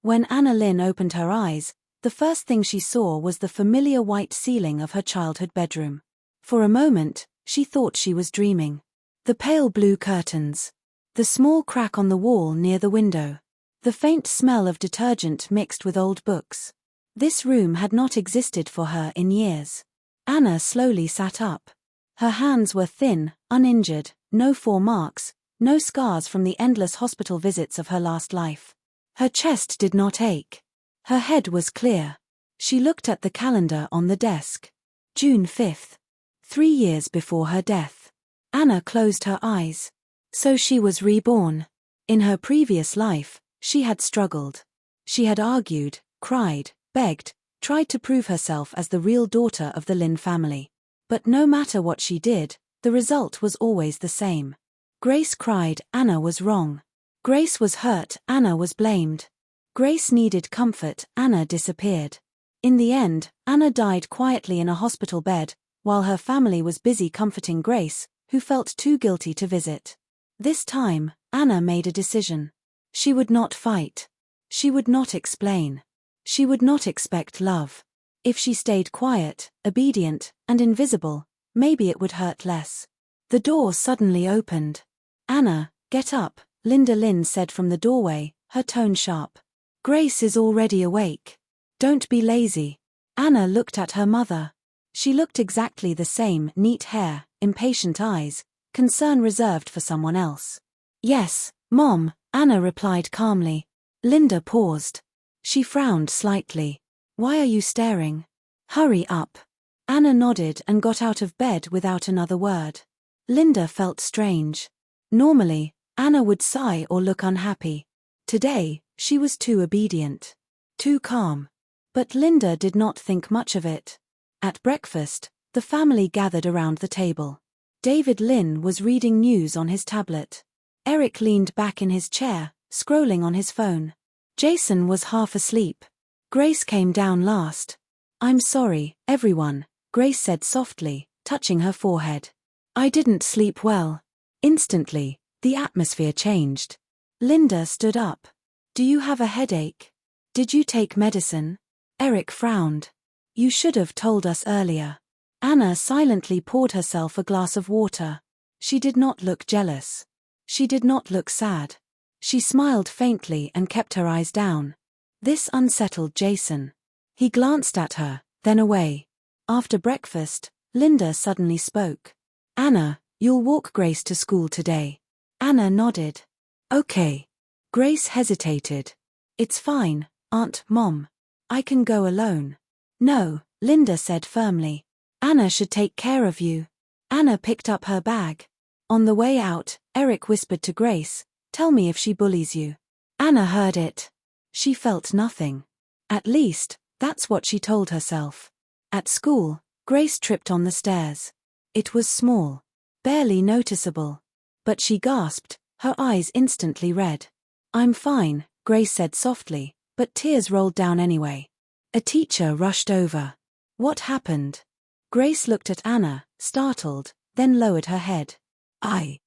When Anna Lynn opened her eyes, the first thing she saw was the familiar white ceiling of her childhood bedroom. For a moment, she thought she was dreaming. The pale blue curtains. The small crack on the wall near the window. The faint smell of detergent mixed with old books. This room had not existed for her in years. Anna slowly sat up. Her hands were thin, uninjured, no fore marks, no scars from the endless hospital visits of her last life. Her chest did not ache. Her head was clear. She looked at the calendar on the desk. June 5th. 3 years before her death. Anna closed her eyes. So she was reborn. In her previous life, she had struggled. She had argued, cried, begged, tried to prove herself as the real daughter of the Lynn family. But no matter what she did, the result was always the same. Grace cried, Anna was wrong. Grace was hurt, Anna was blamed. Grace needed comfort, Anna disappeared. In the end, Anna died quietly in a hospital bed, while her family was busy comforting Grace, who felt too guilty to visit. This time, Anna made a decision. She would not fight. She would not explain. She would not expect love. If she stayed quiet, obedient, and invisible, maybe it would hurt less. The door suddenly opened. Anna, get up, Linda Lynn said from the doorway, her tone sharp. Grace is already awake. Don't be lazy. Anna looked at her mother. She looked exactly the same, neat hair, impatient eyes, concern reserved for someone else. Yes, Mom, Anna replied calmly. Linda paused. She frowned slightly. Why are you staring? Hurry up. Anna nodded and got out of bed without another word. Linda felt strange. Normally, Anna would sigh or look unhappy. Today, she was too obedient. Too calm. But Linda did not think much of it. At breakfast, the family gathered around the table. David Lynn was reading news on his tablet. Eric leaned back in his chair, scrolling on his phone. Jason was half asleep. Grace came down last. I'm sorry, everyone, Grace said softly, touching her forehead. I didn't sleep well. Instantly, the atmosphere changed. Linda stood up. Do you have a headache? Did you take medicine? Eric frowned. You should have told us earlier. Anna silently poured herself a glass of water. She did not look jealous. She did not look sad. She smiled faintly and kept her eyes down. This unsettled Jason. He glanced at her, then away. After breakfast, Linda suddenly spoke. Anna, you'll walk Grace to school today. Anna nodded. Okay. Grace hesitated. It's fine, Aunt, Mom. I can go alone. No, Linda said firmly. Anna should take care of you. Anna picked up her bag. On the way out, Eric whispered to Grace, tell me if she bullies you. Anna heard it. She felt nothing. At least, that's what she told herself. At school, Grace tripped on the stairs. It was small. Barely noticeable. But she gasped, her eyes instantly red. I'm fine, Grace said softly, but tears rolled down anyway. A teacher rushed over. What happened? Grace looked at Anna, startled, then lowered her head. I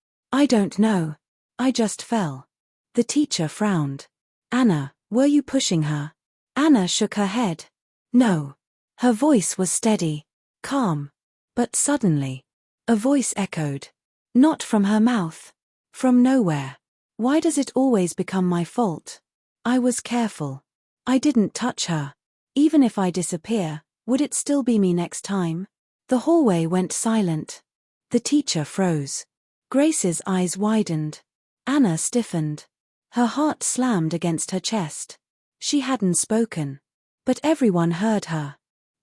don't know. I just fell. The teacher frowned. Anna, were you pushing her? Anna shook her head. No. Her voice was steady, calm. But suddenly, a voice echoed. Not from her mouth. From nowhere. Why does it always become my fault? I was careful. I didn't touch her. Even if I disappear, would it still be me next time? The hallway went silent. The teacher froze. Grace's eyes widened. Anna stiffened. Her heart slammed against her chest. She hadn't spoken. But everyone heard her.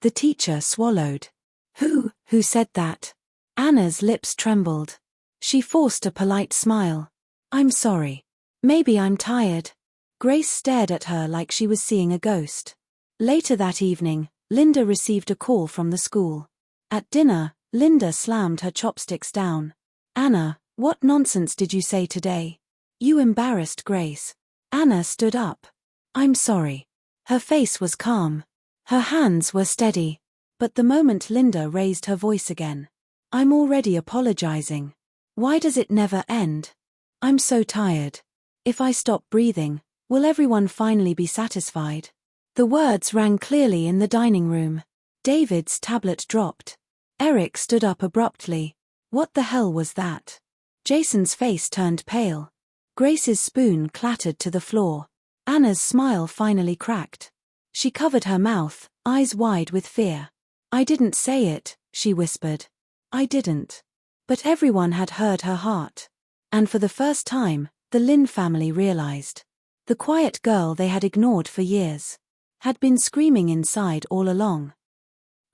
The teacher swallowed. Who said that? Anna's lips trembled. She forced a polite smile. I'm sorry. Maybe I'm tired. Grace stared at her like she was seeing a ghost. Later that evening, Linda received a call from the school. At dinner, Linda slammed her chopsticks down. Anna, what nonsense did you say today? You embarrassed Grace. Anna stood up. I'm sorry. Her face was calm. Her hands were steady. But the moment Linda raised her voice again. I'm already apologizing. Why does it never end? I'm so tired. If I stop breathing, Will everyone finally be satisfied? The words rang clearly in the dining room. David's tablet dropped. Eric stood up abruptly. What the hell was that? Jason's face turned pale. Grace's spoon clattered to the floor. Anna's smile finally cracked. She covered her mouth, eyes wide with fear. I didn't say it, she whispered. I didn't. But everyone had heard her heart. And for the first time, the Lin family realized. The quiet girl they had ignored for years had been screaming inside all along.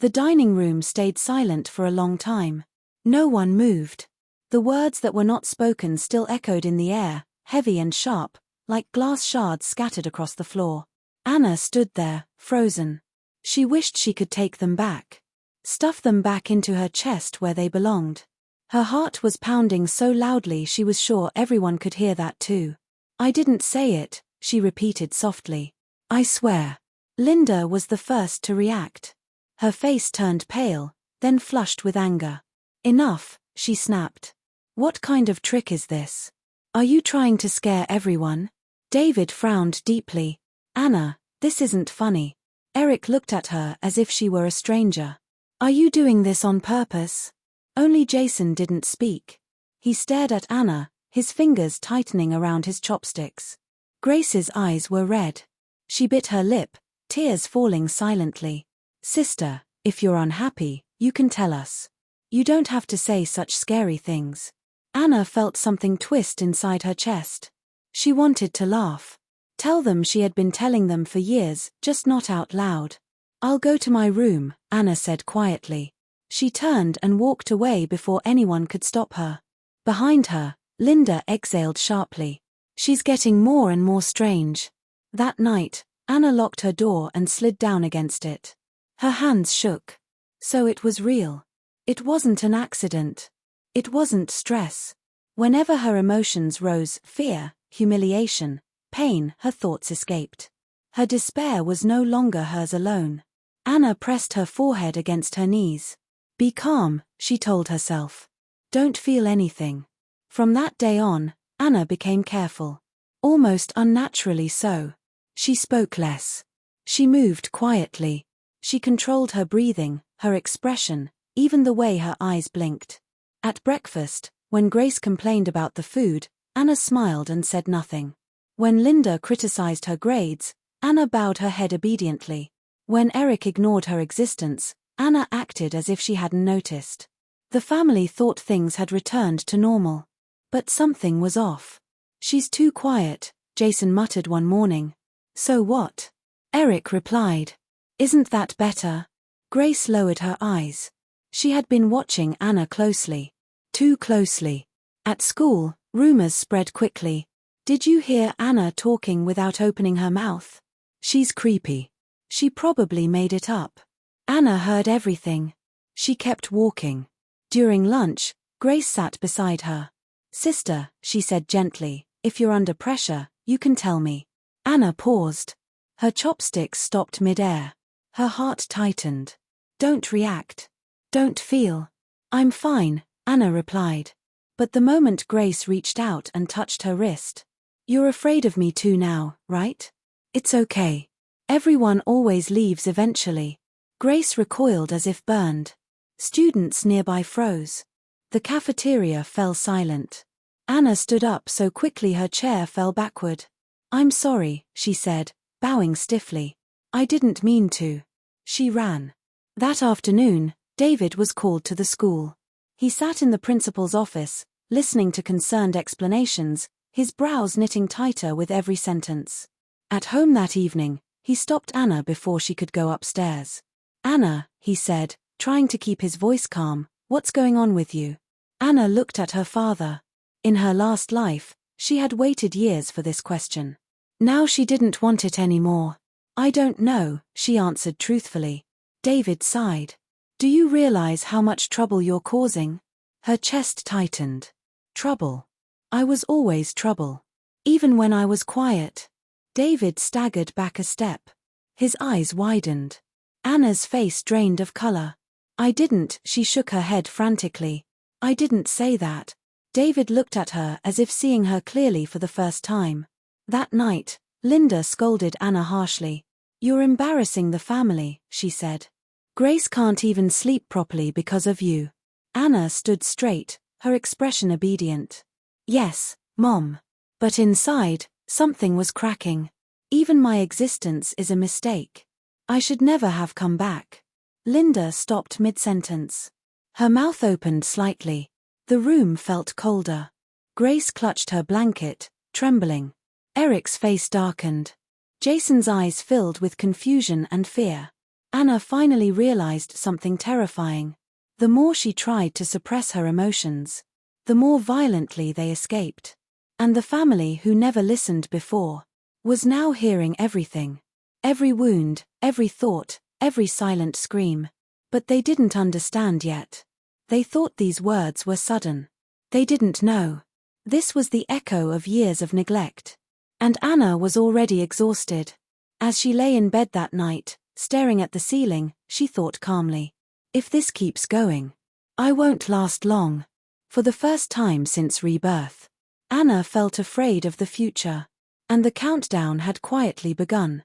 The dining room stayed silent for a long time. No one moved. The words that were not spoken still echoed in the air, heavy and sharp, like glass shards scattered across the floor. Anna stood there, frozen. She wished she could take them back. Stuff them back into her chest where they belonged. Her heart was pounding so loudly she was sure everyone could hear that too. I didn't say it, she repeated softly. I swear. Linda was the first to react. Her face turned pale, then flushed with anger. Enough, she snapped. What kind of trick is this? Are you trying to scare everyone? David frowned deeply. Anna, this isn't funny. Eric looked at her as if she were a stranger. Are you doing this on purpose? Only Jason didn't speak. He stared at Anna, his fingers tightening around his chopsticks. Grace's eyes were red. She bit her lip, tears falling silently. Sister, if you're unhappy, you can tell us. You don't have to say such scary things. Anna felt something twist inside her chest. She wanted to laugh. Tell them she had been telling them for years, just not out loud. I'll go to my room, Anna said quietly. She turned and walked away before anyone could stop her. Behind her, Linda exhaled sharply. She's getting more and more strange. That night, Anna locked her door and slid down against it. Her hands shook. So it was real. It wasn't an accident. It wasn't stress. Whenever her emotions rose, fear, humiliation, pain, her thoughts escaped. Her despair was no longer hers alone. Anna pressed her forehead against her knees. Be calm, she told herself. Don't feel anything. From that day on, Anna became careful. Almost unnaturally so. She spoke less. She moved quietly. She controlled her breathing, her expression, even the way her eyes blinked. At breakfast, when Grace complained about the food, Anna smiled and said nothing. When Linda criticized her grades, Anna bowed her head obediently. When Eric ignored her existence, Anna acted as if she hadn't noticed. The family thought things had returned to normal. But something was off. She's too quiet, Jason muttered one morning. So what? Eric replied. Isn't that better? Grace lowered her eyes. She had been watching Anna closely. Too closely. At school, rumors spread quickly. Did you hear Anna talking without opening her mouth? She's creepy. She probably made it up. Anna heard everything. She kept walking. During lunch, Grace sat beside her. Sister, she said gently, if you're under pressure, you can tell me. Anna paused. Her chopsticks stopped mid-air. Her heart tightened. Don't react. Don't feel. I'm fine, Anna replied. But the moment Grace reached out and touched her wrist. You're afraid of me too now, right? It's okay. Everyone always leaves eventually. Grace recoiled as if burned. Students nearby froze. The cafeteria fell silent. Anna stood up so quickly her chair fell backward. I'm sorry, she said, bowing stiffly. I didn't mean to. She ran. That afternoon, David was called to the school. He sat in the principal's office, listening to concerned explanations, his brows knitting tighter with every sentence. At home that evening, he stopped Anna before she could go upstairs. Anna, he said, trying to keep his voice calm, what's going on with you? Anna looked at her father. In her last life, she had waited years for this question. Now she didn't want it anymore. I don't know, she answered truthfully. David sighed. Do you realize how much trouble you're causing? Her chest tightened. Trouble. I was always trouble. Even when I was quiet. David staggered back a step. His eyes widened. Anna's face drained of color. I didn't, she shook her head frantically. I didn't say that. David looked at her as if seeing her clearly for the first time. That night, Linda scolded Anna harshly. "You're embarrassing the family," she said. "Grace can't even sleep properly because of you." Anna stood straight, her expression obedient. "Yes, Mom." But inside, something was cracking. "Even my existence is a mistake. I should never have come back." Linda stopped mid-sentence. Her mouth opened slightly. The room felt colder. Grace clutched her blanket, trembling. Eric's face darkened. Jason's eyes filled with confusion and fear. Anna finally realized something terrifying. The more she tried to suppress her emotions, the more violently they escaped. And the family, who never listened before, was now hearing everything. Every wound, every thought, every silent scream. But they didn't understand yet. They thought these words were sudden. They didn't know. This was the echo of years of neglect. And Anna was already exhausted. As she lay in bed that night, staring at the ceiling, she thought calmly, "If this keeps going, I won't last long." For the first time since Rebirth, Anna felt afraid of the future. And the countdown had quietly begun.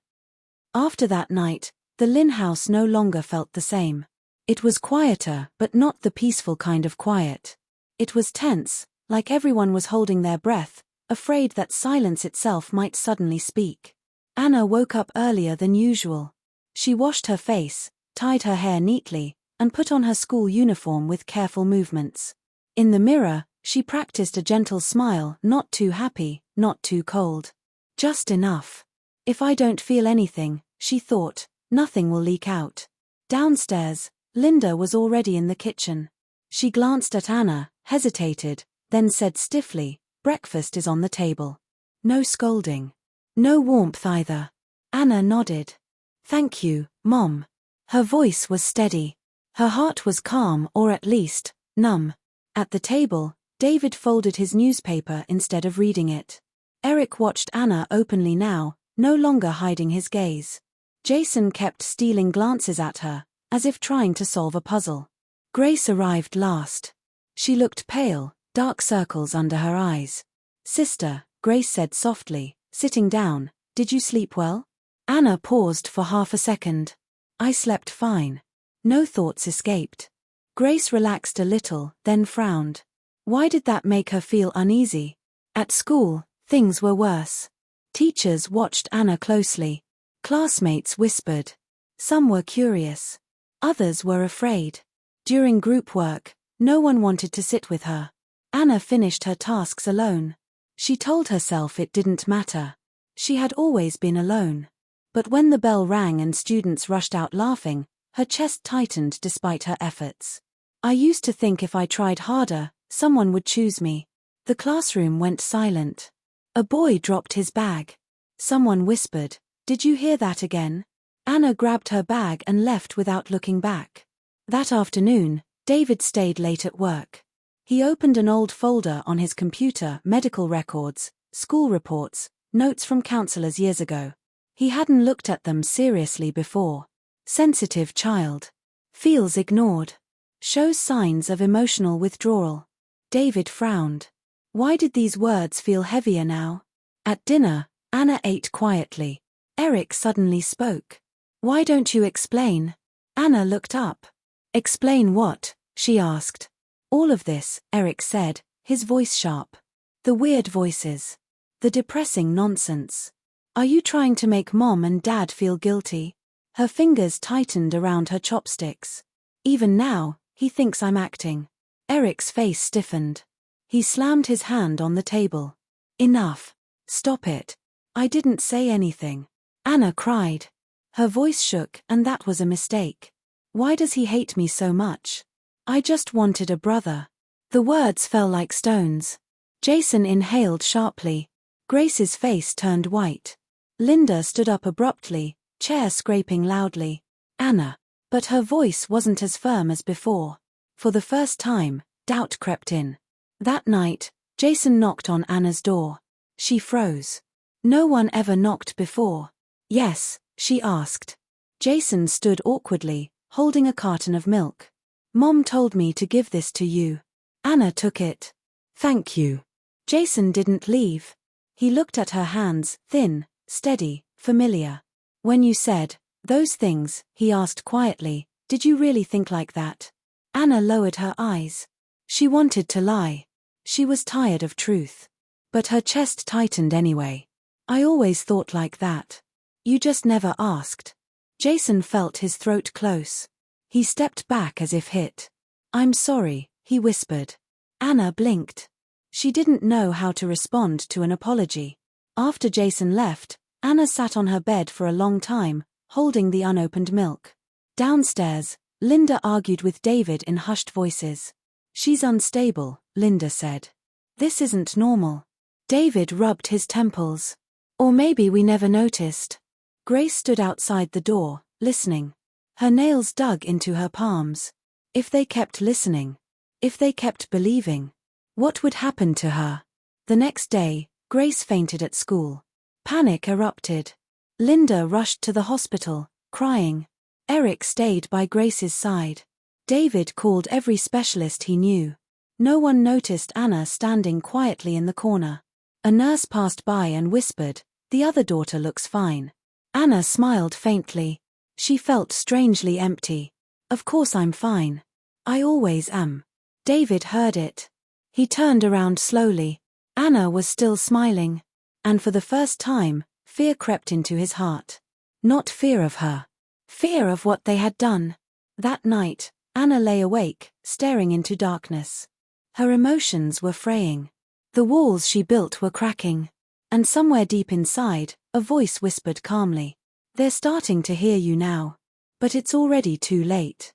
After that night, the Lynn house no longer felt the same. It was quieter, but not the peaceful kind of quiet. It was tense, like everyone was holding their breath, afraid that silence itself might suddenly speak. Anna woke up earlier than usual. She washed her face, tied her hair neatly, and put on her school uniform with careful movements. In the mirror, she practiced a gentle smile, not too happy, not too cold. Just enough. "If I don't feel anything," she thought, "nothing will leak out." Downstairs, Linda was already in the kitchen. She glanced at Anna, hesitated, then said stiffly, "Breakfast is on the table." No scolding. No warmth either. Anna nodded. "Thank you, Mom." Her voice was steady. Her heart was calm, or at least, numb. At the table, David folded his newspaper instead of reading it. Eric watched Anna openly now, no longer hiding his gaze. Jason kept stealing glances at her, as if trying to solve a puzzle. Grace arrived last. She looked pale, dark circles under her eyes. "Sister," Grace said softly, sitting down, "did you sleep well?" Anna paused for half a second. "I slept fine." No thoughts escaped. Grace relaxed a little, then frowned. Why did that make her feel uneasy? At school, things were worse. Teachers watched Anna closely. Classmates whispered. Some were curious. Others were afraid. During group work, no one wanted to sit with her. Anna finished her tasks alone. She told herself it didn't matter. She had always been alone. But when the bell rang and students rushed out laughing, her chest tightened despite her efforts. "I used to think if I tried harder, someone would choose me." The classroom went silent. A boy dropped his bag. Someone whispered, "Did you hear that again?" Anna grabbed her bag and left without looking back. That afternoon, David stayed late at work. He opened an old folder on his computer, medical records, school reports, notes from counselors years ago. He hadn't looked at them seriously before. Sensitive child. Feels ignored. Shows signs of emotional withdrawal. David frowned. Why did these words feel heavier now? At dinner, Anna ate quietly. Eric suddenly spoke. "Why don't you explain?" Anna looked up. "Explain what?" she asked. "All of this," Eric said, his voice sharp. "The weird voices. The depressing nonsense. Are you trying to make Mom and Dad feel guilty?" Her fingers tightened around her chopsticks. "Even now, he thinks I'm acting." Eric's face stiffened. He slammed his hand on the table. "Enough. Stop it. I didn't say anything." Anna cried. Her voice shook, and that was a mistake. "Why does he hate me so much? I just wanted a brother." The words fell like stones. Jason inhaled sharply. Grace's face turned white. Linda stood up abruptly, chair scraping loudly. "Anna." But her voice wasn't as firm as before. For the first time, doubt crept in. That night, Jason knocked on Anna's door. She froze. No one ever knocked before. "Yes?" she asked. Jason stood awkwardly, holding a carton of milk. "Mom told me to give this to you." Anna took it. "Thank you." Jason didn't leave. He looked at her hands, thin, steady, familiar. When you said those things, he asked quietly, did you really think like that? Anna lowered her eyes. She wanted to lie. She was tired of truth. But her chest tightened anyway. I always thought like that. You just never asked. Jason felt his throat close. He stepped back as if hit. I'm sorry, he whispered. Anna blinked. She didn't know how to respond to an apology. After Jason left, Anna sat on her bed for a long time, holding the unopened milk. Downstairs, Linda argued with David in hushed voices. She's unstable, Linda said. This isn't normal. David rubbed his temples. Or maybe we never noticed. Grace stood outside the door, listening. Her nails dug into her palms. If they kept listening, if they kept believing, what would happen to her? The next day, Grace fainted at school. Panic erupted. Linda rushed to the hospital, crying. Eric stayed by Grace's side. David called every specialist he knew. No one noticed Anna standing quietly in the corner. A nurse passed by and whispered, the other daughter looks fine. Anna smiled faintly. She felt strangely empty. Of course I'm fine. I always am. David heard it. He turned around slowly. Anna was still smiling. And for the first time, fear crept into his heart. Not fear of her. Fear of what they had done. That night, Anna lay awake, staring into darkness. Her emotions were fraying. The walls she built were cracking. And somewhere deep inside, a voice whispered calmly. They're starting to hear you now. But it's already too late.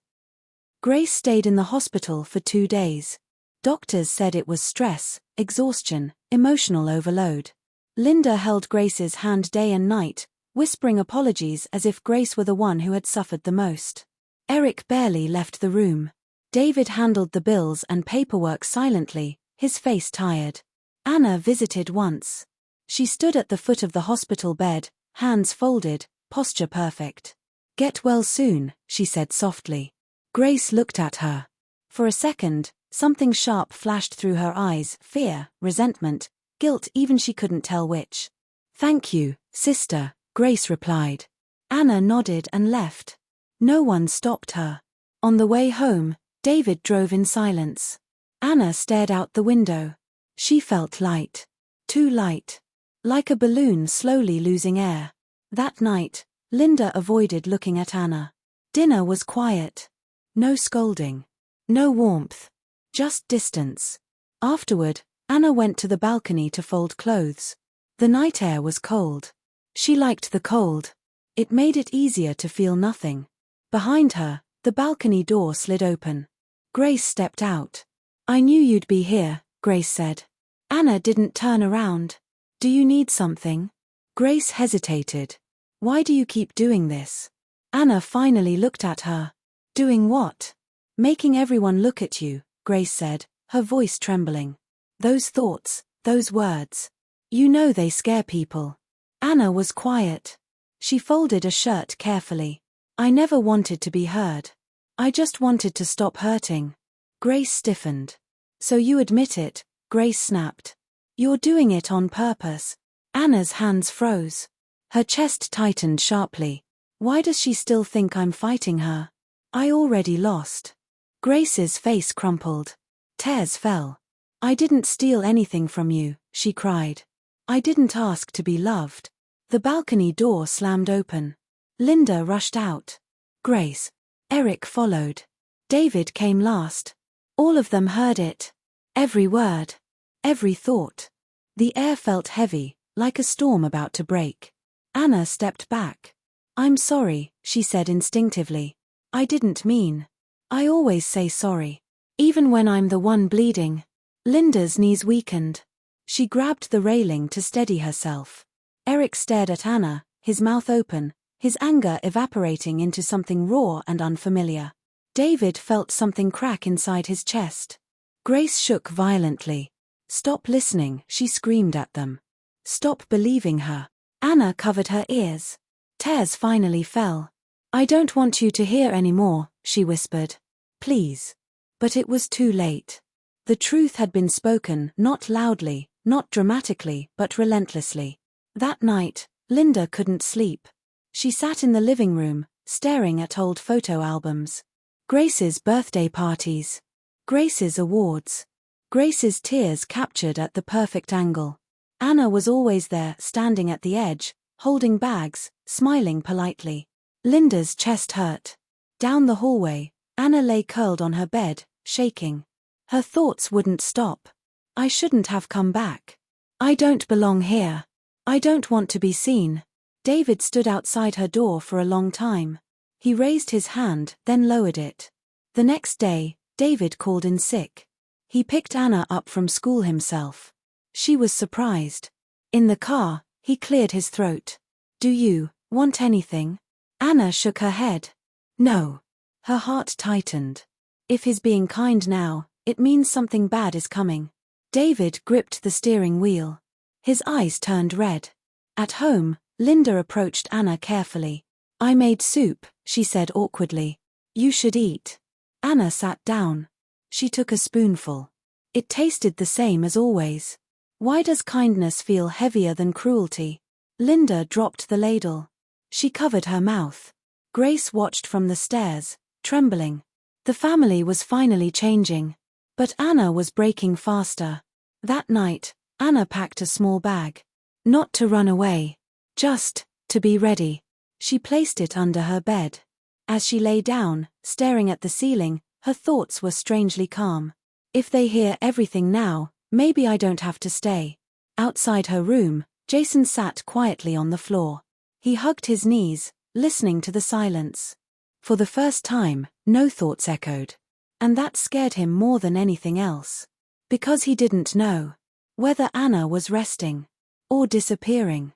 Grace stayed in the hospital for 2 days. Doctors said it was stress, exhaustion, emotional overload. Linda held Grace's hand day and night, whispering apologies as if Grace were the one who had suffered the most. Eric barely left the room. David handled the bills and paperwork silently, his face tired. Anna visited once. She stood at the foot of the hospital bed, hands folded, posture perfect. Get well soon, she said softly. Grace looked at her. For a second, something sharp flashed through her eyes, fear, resentment, guilt, even she couldn't tell which. Thank you, sister, Grace replied. Anna nodded and left. No one stopped her. On the way home, David drove in silence. Anna stared out the window. She felt light. Too light. Like a balloon slowly losing air. That night, Linda avoided looking at Anna. Dinner was quiet. No scolding. No warmth. Just distance. Afterward, Anna went to the balcony to fold clothes. The night air was cold. She liked the cold. It made it easier to feel nothing. Behind her, the balcony door slid open. Grace stepped out. I knew you'd be here, Grace said. Anna didn't turn around. Do you need something? Grace hesitated. Why do you keep doing this? Anna finally looked at her. Doing what? Making everyone look at you, Grace said, her voice trembling. Those thoughts, those words. You know they scare people. Anna was quiet. She folded a shirt carefully. I never wanted to be heard. I just wanted to stop hurting. Grace stiffened. So you admit it, Grace snapped. You're doing it on purpose. Anna's hands froze. Her chest tightened sharply. Why does she still think I'm fighting her? I already lost. Grace's face crumpled. Tears fell. I didn't steal anything from you, she cried. I didn't ask to be loved. The balcony door slammed open. Linda rushed out. Grace. Eric followed. David came last. All of them heard it. Every word. Every thought. The air felt heavy, like a storm about to break. Anna stepped back. I'm sorry, she said instinctively. I didn't mean. I always say sorry. Even when I'm the one bleeding. Linda's knees weakened. She grabbed the railing to steady herself. Eric stared at Anna, his mouth open, his anger evaporating into something raw and unfamiliar. David felt something crack inside his chest. Grace shook violently. Stop listening, she screamed at them. Stop believing her. Anna covered her ears. Tears finally fell. I don't want you to hear anymore, she whispered. Please. But it was too late. The truth had been spoken, not loudly, not dramatically, but relentlessly. That night, Linda couldn't sleep. She sat in the living room, staring at old photo albums. Grace's birthday parties. Grace's awards. Grace's tears captured at the perfect angle. Anna was always there, standing at the edge, holding bags, smiling politely. Linda's chest hurt. Down the hallway, Anna lay curled on her bed, shaking. Her thoughts wouldn't stop. I shouldn't have come back. I don't belong here. I don't want to be seen. David stood outside her door for a long time. He raised his hand, then lowered it. The next day, David called in sick. He picked Anna up from school himself. She was surprised. In the car, he cleared his throat. Do you want anything? Anna shook her head. No. Her heart tightened. If he's being kind now, it means something bad is coming. David gripped the steering wheel. His eyes turned red. At home, Linda approached Anna carefully. I made soup, she said awkwardly. You should eat. Anna sat down. She took a spoonful. It tasted the same as always. Why does kindness feel heavier than cruelty? Linda dropped the ladle. She covered her mouth. Grace watched from the stairs, trembling. The family was finally changing. But Anna was breaking faster. That night, Anna packed a small bag. Not to run away. Just to be ready. She placed it under her bed. As she lay down, staring at the ceiling, her thoughts were strangely calm. If they hear everything now, maybe I don't have to stay. Outside her room, Jason sat quietly on the floor. He hugged his knees, listening to the silence. For the first time, no thoughts echoed. And that scared him more than anything else. Because he didn't know whether Anna was resting or disappearing.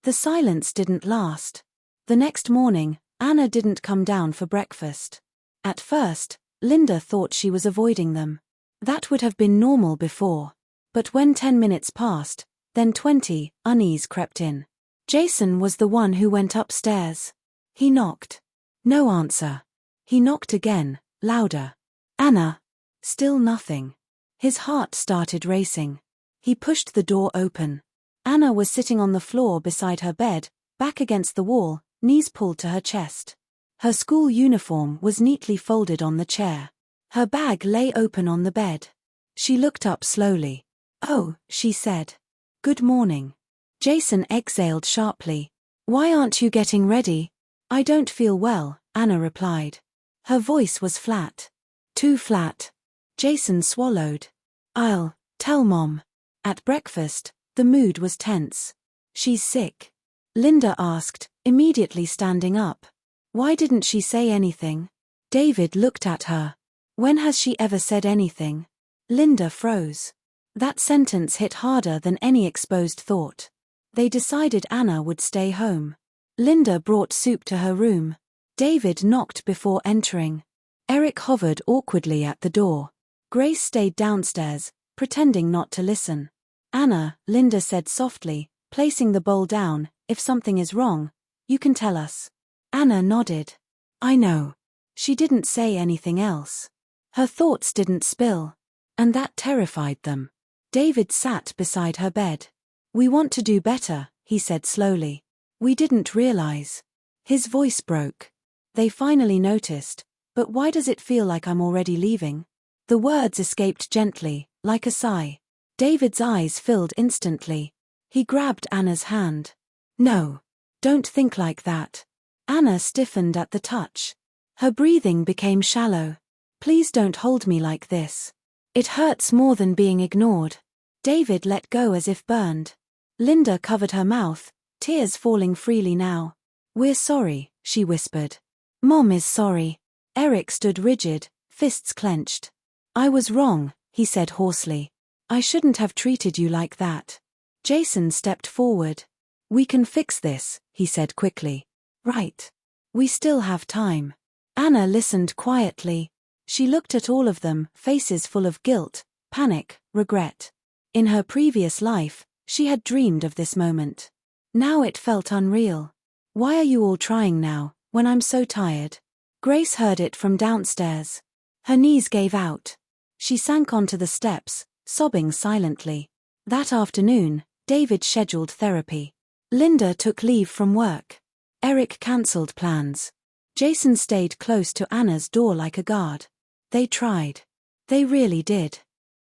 The silence didn't last. The next morning, Anna didn't come down for breakfast. At first, Linda thought she was avoiding them. That would have been normal before. But when 10 minutes passed, then 20, unease crept in. Jason was the one who went upstairs. He knocked. No answer. He knocked again, louder. Anna. Still nothing. His heart started racing. He pushed the door open. Anna was sitting on the floor beside her bed, back against the wall, knees pulled to her chest. Her school uniform was neatly folded on the chair. Her bag lay open on the bed. She looked up slowly. Oh, she said. Good morning. Jason exhaled sharply. Why aren't you getting ready? I don't feel well, Anna replied. Her voice was flat. Too flat. Jason swallowed. I'll tell Mom. At breakfast, the mood was tense. She's sick. Linda asked, immediately standing up. Why didn't she say anything? David looked at her. When has she ever said anything? Linda froze. That sentence hit harder than any exposed thought. They decided Anna would stay home. Linda brought soup to her room. David knocked before entering. Eric hovered awkwardly at the door. Grace stayed downstairs, pretending not to listen. Anna, Linda said softly, placing the bowl down, if something is wrong, you can tell us. Anna nodded. I know. She didn't say anything else. Her thoughts didn't spill. And that terrified them. David sat beside her bed. We want to do better, he said slowly. We didn't realize. His voice broke. They finally noticed. But why does it feel like I'm already leaving? The words escaped gently, like a sigh. David's eyes filled instantly. He grabbed Anna's hand. No. Don't think like that. Anna stiffened at the touch. Her breathing became shallow. Please don't hold me like this. It hurts more than being ignored. David let go as if burned. Linda covered her mouth, tears falling freely now. We're sorry, she whispered. Mom is sorry. Eric stood rigid, fists clenched. I was wrong, he said hoarsely. I shouldn't have treated you like that. Jason stepped forward. We can fix this, he said quickly. Right. We still have time. Anna listened quietly. She looked at all of them, faces full of guilt, panic, regret. In her previous life, she had dreamed of this moment. Now it felt unreal. Why are you all trying now, when I'm so tired? Grace heard it from downstairs. Her knees gave out. She sank onto the steps, sobbing silently. That afternoon, David scheduled therapy. Linda took leave from work. Eric cancelled plans. Jason stayed close to Anna's door like a guard. They tried. They really did.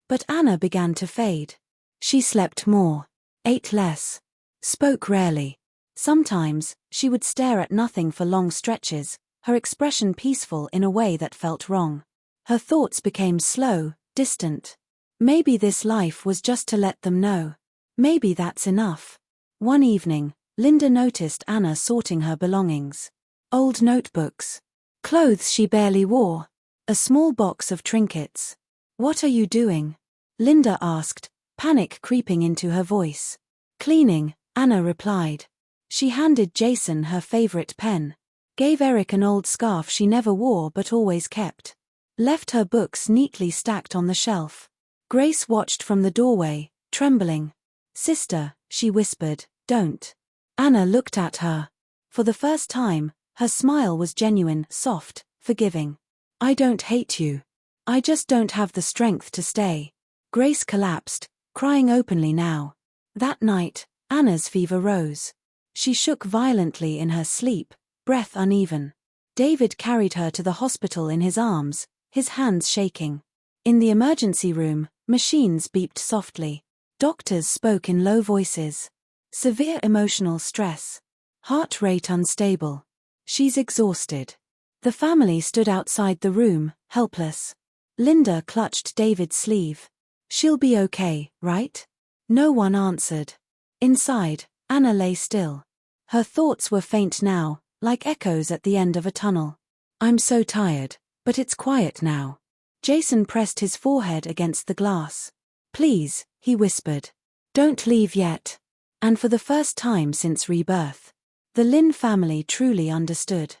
But Anna began to fade. She slept more, ate less, spoke rarely. Sometimes, she would stare at nothing for long stretches, her expression peaceful in a way that felt wrong. Her thoughts became slow, distant. Maybe this life was just to let them know. Maybe that's enough. One evening, Linda noticed Anna sorting her belongings. Old notebooks. Clothes she barely wore. A small box of trinkets. "What are you doing?" Linda asked, panic creeping into her voice. "Cleaning," Anna replied. She handed Jason her favorite pen. Gave Eric an old scarf she never wore but always kept. Left her books neatly stacked on the shelf. Grace watched from the doorway, trembling. "Sister," she whispered, "don't." Anna looked at her. For the first time, her smile was genuine, soft, forgiving. "I don't hate you. I just don't have the strength to stay." Grace collapsed, crying openly now. That night, Anna's fever rose. She shook violently in her sleep, breath uneven. David carried her to the hospital in his arms, his hands shaking. In the emergency room, machines beeped softly. Doctors spoke in low voices. Severe emotional stress. Heart rate unstable. "She's exhausted." The family stood outside the room, helpless. Linda clutched David's sleeve. "She'll be okay, right?" No one answered. Inside, Anna lay still. Her thoughts were faint now, like echoes at the end of a tunnel. "I'm so tired, but it's quiet now." Jason pressed his forehead against the glass. "Please," he whispered. "Don't leave yet." And for the first time since Rebirth, the Lin family truly understood.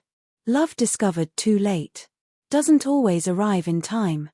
Love discovered too late doesn't always arrive in time.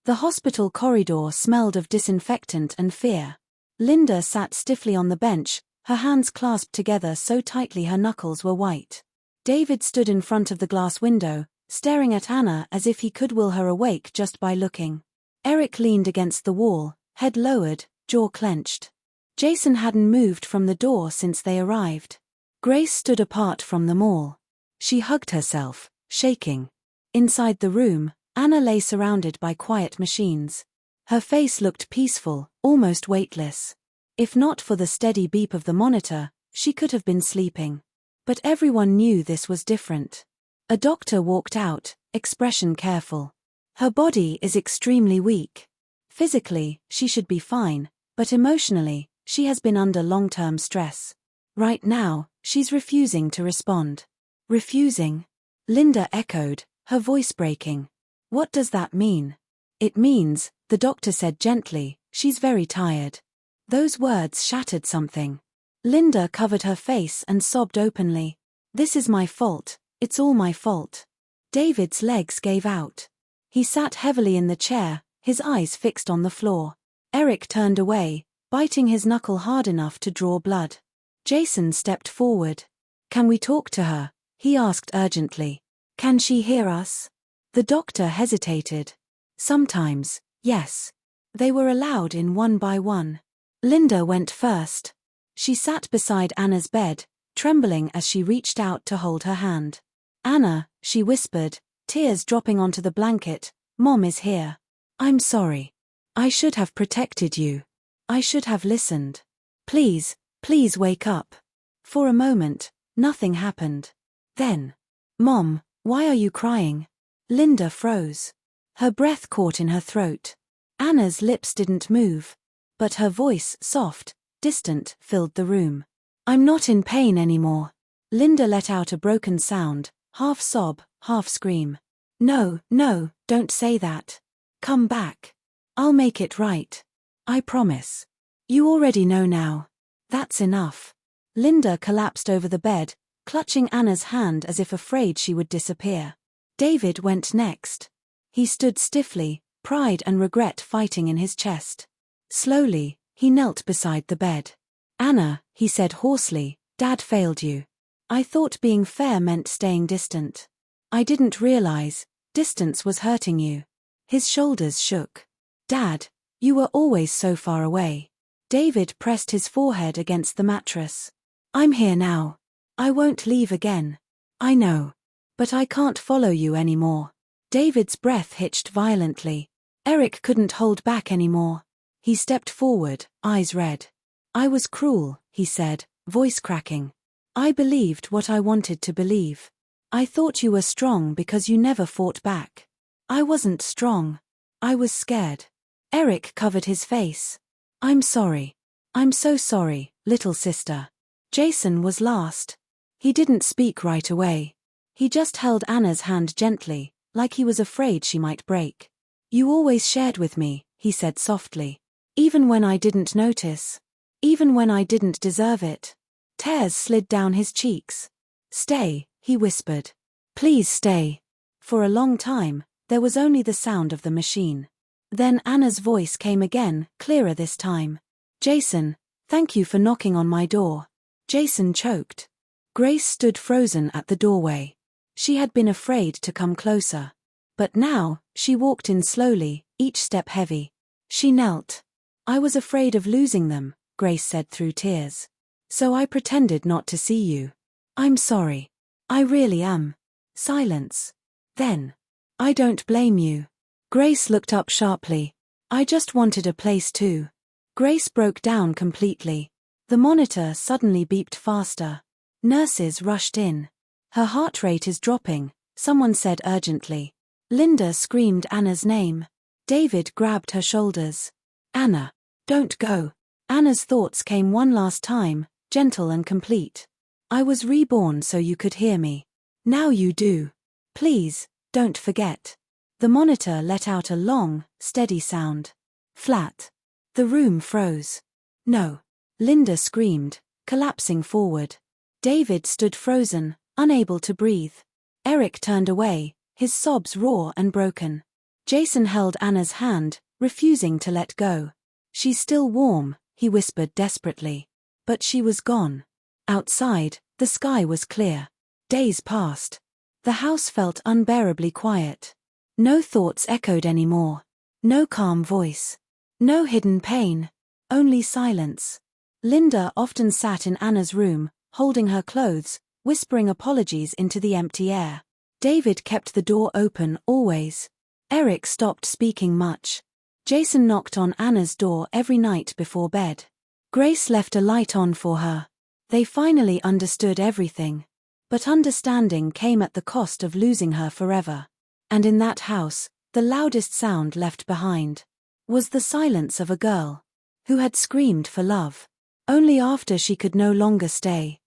The hospital corridor smelled of disinfectant and fear. Linda sat stiffly on the bench, her hands clasped together so tightly her knuckles were white. David stood in front of the glass window, staring at Anna as if he could will her awake just by looking. Eric leaned against the wall, head lowered, jaw clenched. Jason hadn't moved from the door since they arrived. Grace stood apart from them all. She hugged herself, shaking. Inside the room, Anna lay surrounded by quiet machines. Her face looked peaceful, almost weightless. If not for the steady beep of the monitor, she could have been sleeping. But everyone knew this was different. A doctor walked out, expression careful. "Her body is extremely weak. Physically, she should be fine, but emotionally, she has been under long-term stress. Right now, she's refusing to respond." "Refusing?" Linda echoed, her voice breaking. "What does that mean?" "It means," the doctor said gently, "she's very tired." Those words shattered something. Linda covered her face and sobbed openly. "This is my fault, it's all my fault." David's legs gave out. He sat heavily in the chair, his eyes fixed on the floor. Eric turned away, biting his knuckle hard enough to draw blood. Jason stepped forward. "Can we talk to her?" he asked urgently. "Can she hear us?" The doctor hesitated. "Sometimes, yes." They were allowed in one by one. Linda went first. She sat beside Anna's bed, trembling as she reached out to hold her hand. "Anna," she whispered, tears dropping onto the blanket, "Mom is here. I'm sorry. I should have protected you. I should have listened. Please, please wake up." For a moment, nothing happened. Then, "Mom, why are you crying?" Linda froze. Her breath caught in her throat. Anna's lips didn't move. But her voice, soft, distant, filled the room. "I'm not in pain anymore." Linda let out a broken sound, half sob, half scream. "No, no, don't say that. Come back. I'll make it right. I promise. You already know now. That's enough." Linda collapsed over the bed, clutching Anna's hand as if afraid she would disappear. David went next. He stood stiffly, pride and regret fighting in his chest. Slowly, he knelt beside the bed. "Anna," he said hoarsely, "Dad failed you. I thought being fair meant staying distant. I didn't realize distance was hurting you." His shoulders shook. "Dad, you were always so far away." David pressed his forehead against the mattress. I'm here now. I won't leave again. I know. But I can't follow you anymore. David's breath hitched violently. Eric couldn't hold back anymore. He stepped forward, eyes red. I was cruel, he said, voice cracking. I believed what I wanted to believe. I thought you were strong because you never fought back. I wasn't strong. I was scared. Eric covered his face. I'm sorry. I'm so sorry, little sister. Jason was last. He didn't speak right away. He just held Anna's hand gently, like he was afraid she might break. You always shared with me, he said softly. Even when I didn't notice. Even when I didn't deserve it. Tears slid down his cheeks. Stay, he whispered. Please stay. For a long time, there was only the sound of the machine. Then Anna's voice came again, clearer this time. Jason, thank you for knocking on my door. Jason choked. Grace stood frozen at the doorway. She had been afraid to come closer. But now, she walked in slowly, each step heavy. She knelt. I was afraid of losing them, Grace said through tears. So I pretended not to see you. I'm sorry. I really am. Silence. Then. I don't blame you. Grace looked up sharply. I just wanted a place too. Grace broke down completely. The monitor suddenly beeped faster. Nurses rushed in. Her heart rate is dropping, someone said urgently. Linda screamed Anna's name. David grabbed her shoulders. Anna, don't go. Anna's thoughts came one last time, gentle and complete. I was reborn so you could hear me. Now you do. Please, don't forget. The monitor let out a long, steady sound. Flat. The room froze. No. Linda screamed, collapsing forward. David stood frozen, unable to breathe. Eric turned away, his sobs raw and broken. Jason held Anna's hand, refusing to let go. She's still warm, he whispered desperately. But she was gone. Outside, the sky was clear. Days passed. The house felt unbearably quiet. No thoughts echoed anymore. No calm voice. No hidden pain. Only silence. Linda often sat in Anna's room, holding her clothes, whispering apologies into the empty air. David kept the door open always. Eric stopped speaking much. Jason knocked on Anna's door every night before bed. Grace left a light on for her. They finally understood everything. But understanding came at the cost of losing her forever. And in that house, the loudest sound left behind was the silence of a girl who had screamed for love. Only after she could no longer stay.